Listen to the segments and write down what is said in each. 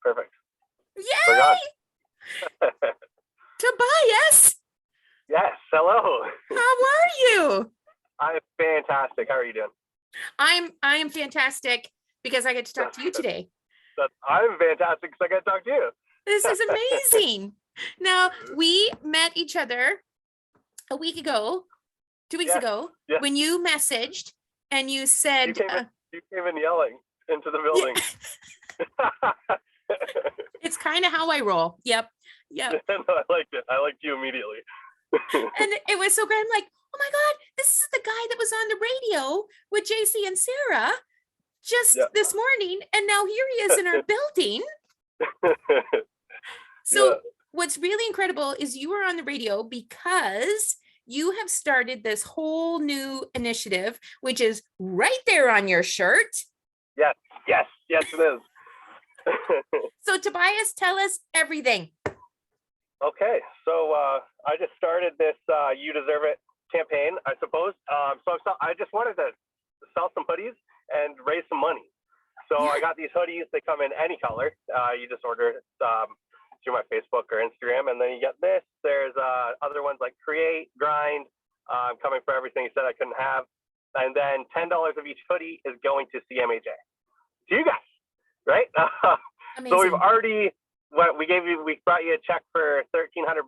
Perfect. We're Yay! gone. Tobias, Yes. Hello. how are you? I'm fantastic. How are you doing? I am fantastic because I get to talk to you today. I'm fantastic because I got to talk to you. This is amazing. Now, we met each other a week ago, 2 weeks Yes, ago, yes. when you messaged and you said, You came in yelling into the building. it's kind of how I roll. Yep. No, I liked it. I liked you immediately. And it was so great. I'm like, oh my God, this is the guy that was on the radio with JC and Sarah just this morning. And now here he is in our building. So what's really incredible is you were on the radio because you have started this whole new initiative, which is right there on your shirt. Yes, it is. So Tobias, tell us everything. Okay, so I just started this You Deserve It campaign, I suppose. So I just wanted to sell some hoodies and raise some money. So I got these hoodies. They come in any color. You just order it through my Facebook or Instagram, and then you get this. There's other ones like Create, Grind, coming for everything you said I couldn't have. And then $10 of each hoodie is going to CMHA. To you guys, right? So we've already... we brought you a check for $1,300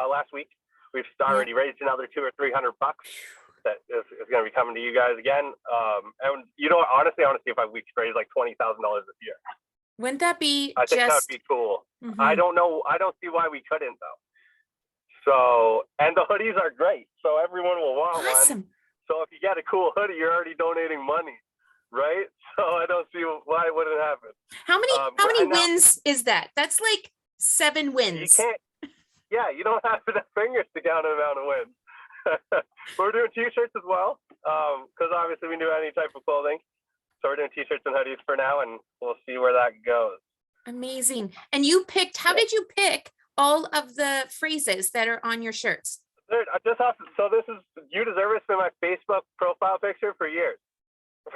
last week. We've already raised another $200 or $300 that is going to be coming to you guys again. And honestly, I want to see if we could raise like $20,000 this year. Wouldn't that be? I think that would be cool. Mm-hmm. I don't know. I don't see why we couldn't though. So, and the hoodies are great. So everyone will want one. So if you get a cool hoodie, you're already donating money. Right? So I don't see why it wouldn't happen. How many wins is that? That's like 7 wins. You can't, you don't have enough fingers to count the amount of wins. We're doing t-shirts as well, because obviously we do any type of clothing. So we're doing t-shirts and hoodies for now, and we'll see where that goes. Amazing. And you picked, how did you pick all of the phrases that are on your shirts? So this is, You Deserve It's been my Facebook profile picture for years.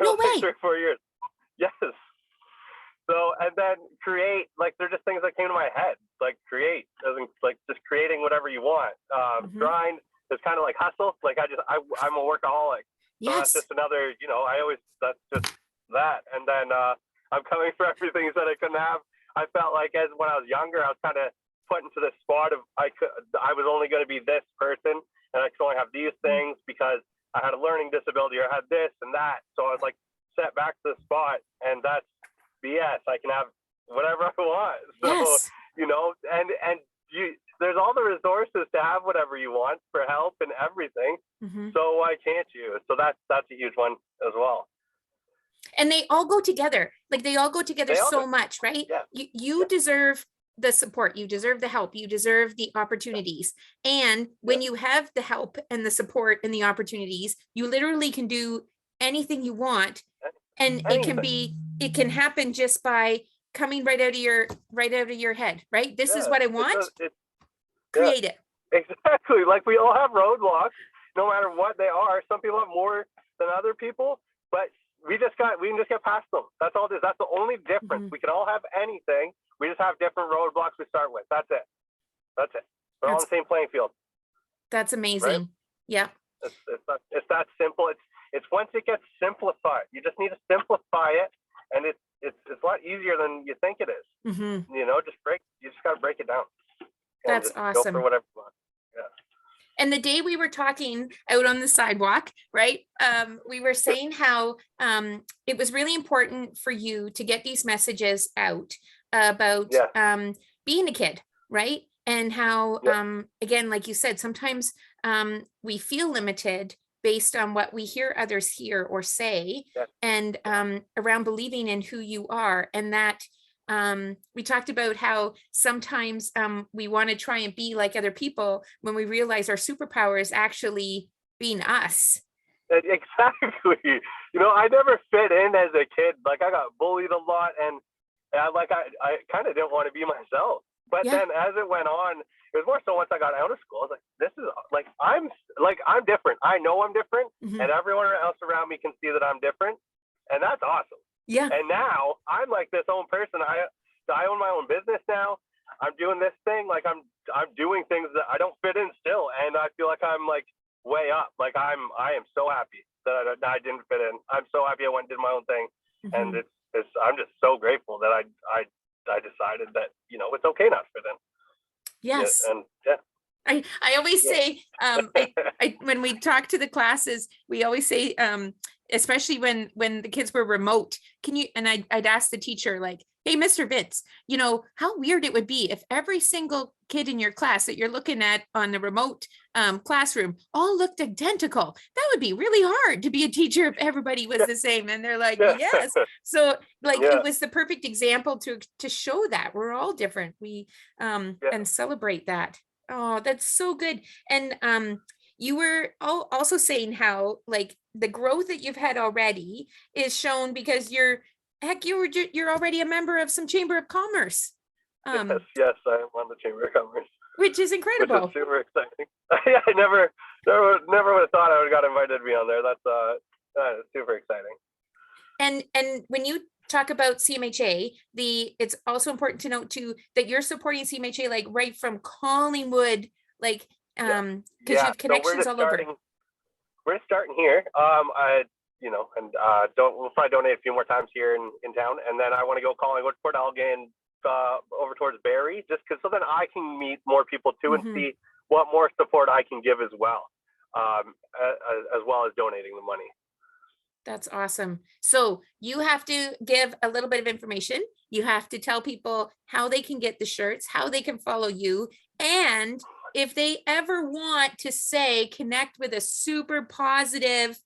No way. 4 years. Yes. So, and then Create, like they're just things that came to my head. Like Create, like just creating whatever you want. Grind is kind of like hustle. Like I'm a workaholic. So that's just another, that's just that. And then I'm coming for everything that I couldn't have. I felt like when I was younger, I was kind of put into this spot of I was only going to be this person, and I could only have these things because I had a learning disability or I had this and that. So I was like set back to the spot, and that's BS. I can have whatever I want. So, and there's all the resources to have whatever you want for help and everything. So why can't you? So that's a huge one as well. And they all go together. Like they all go together so much, right? Yeah. You deserve the support, you deserve the help, you deserve the opportunities. And when you have the help and the support and the opportunities, you literally can do anything you want. And it can happen just by coming right out of your head, right? This is what I want. Create it. Exactly. Like we all have roadblocks, no matter what they are. Some people have more than other people, but we can just get past them. That's all it is. That's the only difference. We can all have anything. We just have different roadblocks we start with. That's it. We're all on the same playing field. That's amazing. Right? Yeah. It's that simple. It's once it gets simplified, you just need to simplify it, and it's a lot easier than you think it is. You just got to break it down. That's awesome. Go for whatever you want. Yeah. And the day we were talking out on the sidewalk, right? We were saying how it was really important for you to get these messages out about being a kid, right? And how, again, like you said, sometimes we feel limited based on what we hear others hear or say, and around believing in who you are. And that we talked about how sometimes we want to try and be like other people when we realize our superpower is actually being us. Exactly. I never fit in as a kid. Like I got bullied a lot, and I kind of didn't want to be myself. But then as it went on, it was more so once I got out of school, I was like, this is I'm different. I know I'm different, and everyone else around me can see that I'm different, and that's awesome. Yeah. And now I'm like this own person. I own my own business now. I'm doing this thing. Like I'm doing things that I don't fit in still. And I feel like I'm like way up. Like I am so happy that I didn't fit in. I'm so happy I went and did my own thing. And I'm just so grateful that I decided that, you know, it's okay not to fit in. Yes. Yeah, and yeah. I always say, when we talk to the classes, we always say, especially when the kids were remote, I'd ask the teacher, like, hey, Mr. Vince, you know, how weird it would be if every single kid in your class that you're looking at on the remote classroom all looked identical. That would be really hard to be a teacher if everybody was the same. And they're like, yes. So like, it was the perfect example to show that we're all different. We and celebrate that. Oh, that's so good. And you were also saying how like the growth that you've had already is shown because you're already a member of some Chamber of Commerce. Yes, I am on the Chamber of Commerce, which is incredible. Which is super exciting. Yeah, I never would have thought I would have got invited to be on there. That's super exciting. And when you talk about CMHA, it's also important to note too that you're supporting CMHA like right from Collingwood, like because you have connections all over. We're starting here. We'll probably donate a few more times here in town, and then I want to go Collingwood, Port Elgin, over towards Barrie, just because so then I can meet more people too and see what more support I can give as well as donating the money. That's awesome. So you have to give a little bit of information. You have to tell people how they can get the shirts, how they can follow you. And if they ever want to connect with a super positive,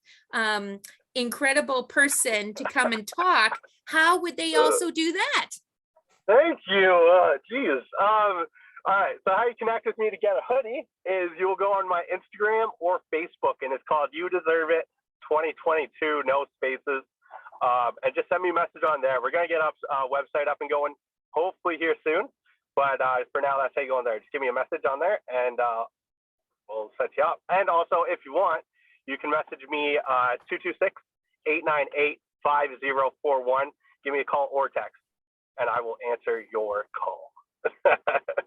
incredible person to come and talk, how would they also do that? Thank you. Geez. All right. So how you connect with me to get a hoodie is you will go on my Instagram or Facebook, and it's called You Deserve It 2022, no spaces, and just send me a message on there. We're gonna get a website up and going hopefully here soon, but for now that's how you go on there. Just give me a message on there and we'll set you up. And also if you want, you can message me 226-898-5041. Give me a call or text and I will answer your call.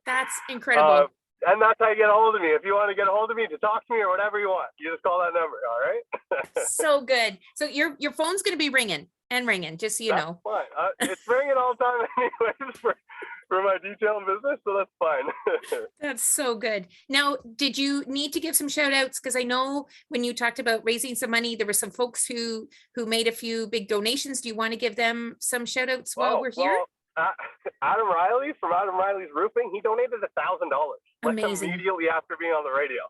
That's incredible. And that's how you get a hold of me. If you want to get a hold of me to talk to me or whatever you want, you just call that number. All right. So good. So your phone's going to be ringing, just so you know. Fine. It's ringing all the time anyways for my detailing business. So that's fine. That's so good. Now, did you need to give some shout outs? Because I know when you talked about raising some money, there were some folks who made a few big donations. Do you want to give them some shout outs while we're here? Adam Riley from Adam Riley's Roofing, he donated $1,000 like immediately after being on the radio.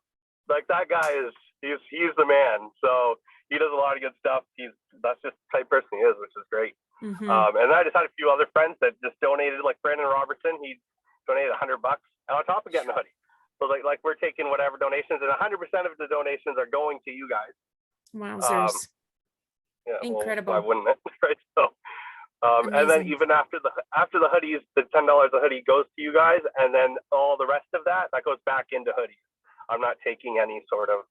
Like that guy he's the man. So he does a lot of good stuff. That's just the type of person he is, which is great. And I just had a few other friends that just donated, like Brandon Robertson. He donated $100 and on top of getting a hoodie. So like we're taking whatever donations, and 100% of the donations are going to you guys. Wowzers. Incredible. Well, why wouldn't it? Right. So. And then even after the hoodies, the $10 a hoodie goes to you guys, and then all the rest of that goes back into hoodies. I'm not taking any sort of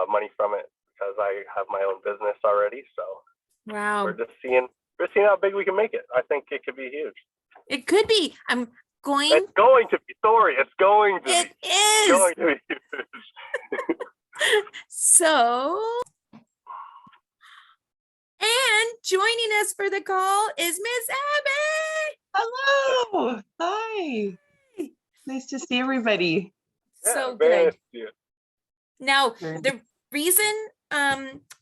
money from it because I have my own business already. So wow, we're seeing how big we can make it. I think it could be huge. It could be. It's going to be. Sorry, it's going to be. It is. It's going to be huge. So. And joining us for the call is Miss Abby. Hello. Hi. Nice to see everybody. So good. Now, the reason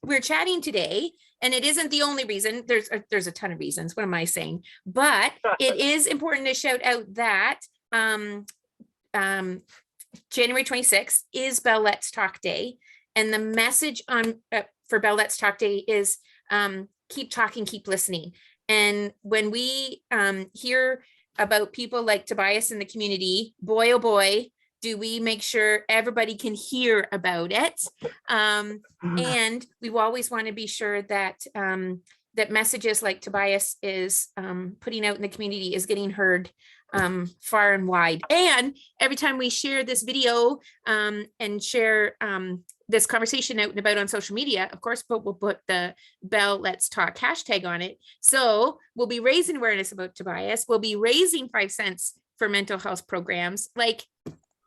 we're chatting today, and it isn't the only reason, there's a ton of reasons. What am I saying? But it is important to shout out that January 26th is Bell Let's Talk Day. And the message for Bell Let's Talk Day is keep talking, keep listening. And when we hear about people like Tobias in the community, boy, oh boy, do we make sure everybody can hear about it. And we always want to be sure that that messages like Tobias is putting out in the community is getting heard far and wide. And every time we share this video and share this conversation out and about on social media, of course, but we'll put the Bell Let's Talk hashtag on it. So we'll be raising awareness about Tobias. We'll be raising 5 cents for mental health programs. Like,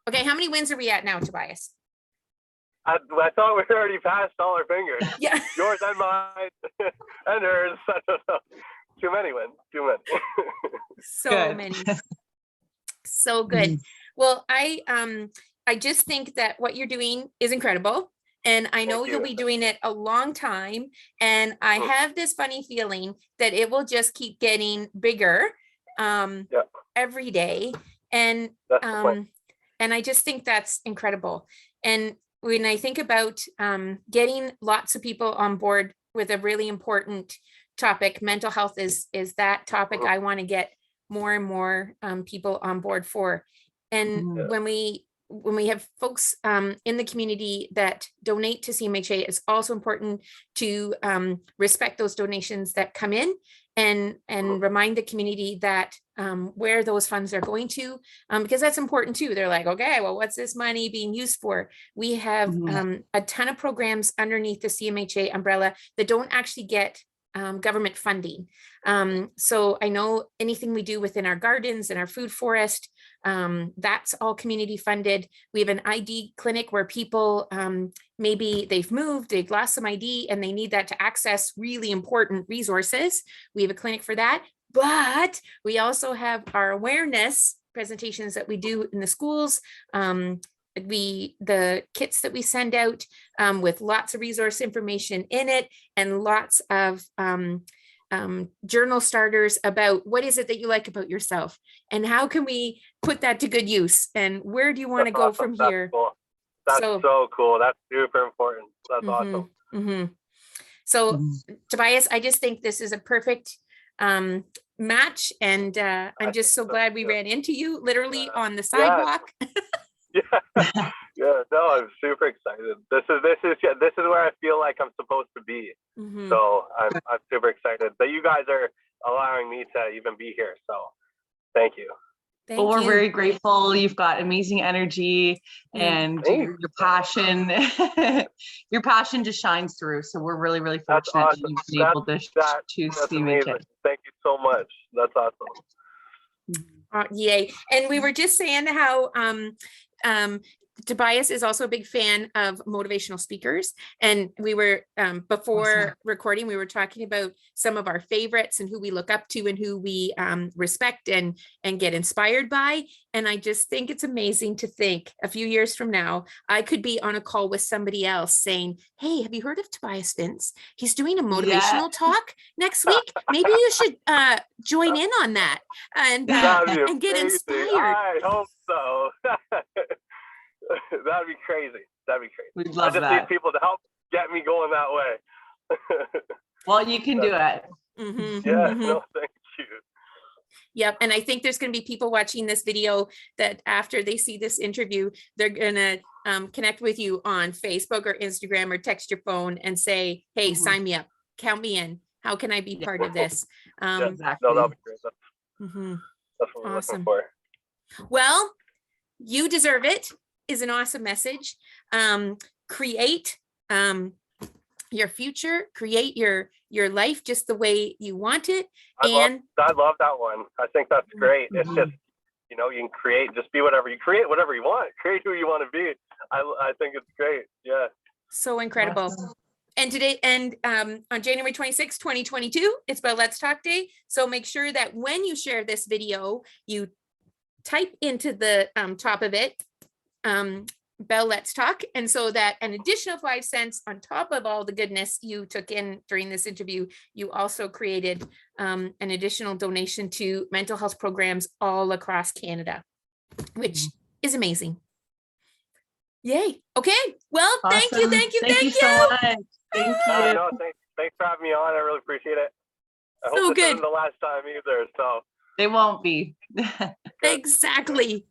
okay, how many wins are we at now, Tobias? I thought we already passed all our fingers. Yeah. Yours and mine and hers. I don't know. Too many wins. Too many. So Good. many. So good. Well, I just think that what you're doing is incredible. And I know you'll be doing it a long time. And I have this funny feeling that it will just keep getting bigger every day. And and I just think that's incredible. And when I think about getting lots of people on board with a really important topic, mental health is that topic I want to get more and more people on board for. And when we have folks in the community that donate to CMHA, it's also important to respect those donations that come in and remind the community that where those funds are going to, because that's important too. They're like, okay, well, what's this money being used for? We have a ton of programs underneath the CMHA umbrella that don't actually get government funding. So I know anything we do within our gardens and our food forest, that's all community funded. We have an ID clinic where people, maybe they've moved, they've lost some ID and they need that to access really important resources. We have a clinic for that, but we also have our awareness presentations that we do in the schools. The kits that we send out with lots of resource information in it and lots of journal starters about what is it that you like about yourself and how can we put that to good use and where do you want to go from here? Cool. That's so cool. That's super important. That's awesome. So Tobias, I just think this is a perfect match and I'm just so glad we ran into you literally on the sidewalk. No, I'm super excited. This is where I feel like I'm supposed to be. So I'm super excited that you guys are allowing me to even be here. So thank you. Well, we're very grateful. You've got amazing energy and your passion. Your passion just shines through. So we're really, really fortunate that you've been able to choose CMHA. Thank you so much. That's awesome. Yay. And we were just saying how Tobias is also a big fan of motivational speakers. And we were, before recording, we were talking about some of our favorites and who we look up to and who we respect and get inspired by. And I just think it's amazing to think a few years from now, I could be on a call with somebody else saying, hey, have you heard of Tobias Vince? He's doing a motivational talk next week. Maybe you should join in on that and get inspired. I hope so. That'd be crazy. We'd love I just need people to help get me going that way. Well, you can do it. No, thank you. Yep. And I think there's going to be people watching this video that after they see this interview, they're going to connect with you on Facebook or Instagram or text your phone and say, hey, sign me up, count me in. How can I be part of this? Exactly. No, that'll be great. That's what we're looking for. Well, you deserve it. Is an awesome message. Create your future, create your life just the way you want it. I love that one. I think that's great. It's just, you can create, just be whatever you create, whatever you want, create who you want to be. I think it's great. Yeah. So incredible. Awesome. And today, on January 26, 2022, it's about Let's Talk Day. So make sure that when you share this video, you type into the top of it, Bell Let's Talk, and so that an additional 5 cents on top of all the goodness you took in during this interview, you also created an additional donation to mental health programs all across Canada, which is amazing. Yay. Okay. Well, awesome. Thank you so much. Thank you. No, thanks for having me on. I really appreciate it. I hope this isn't the last time either. So they won't be. Exactly.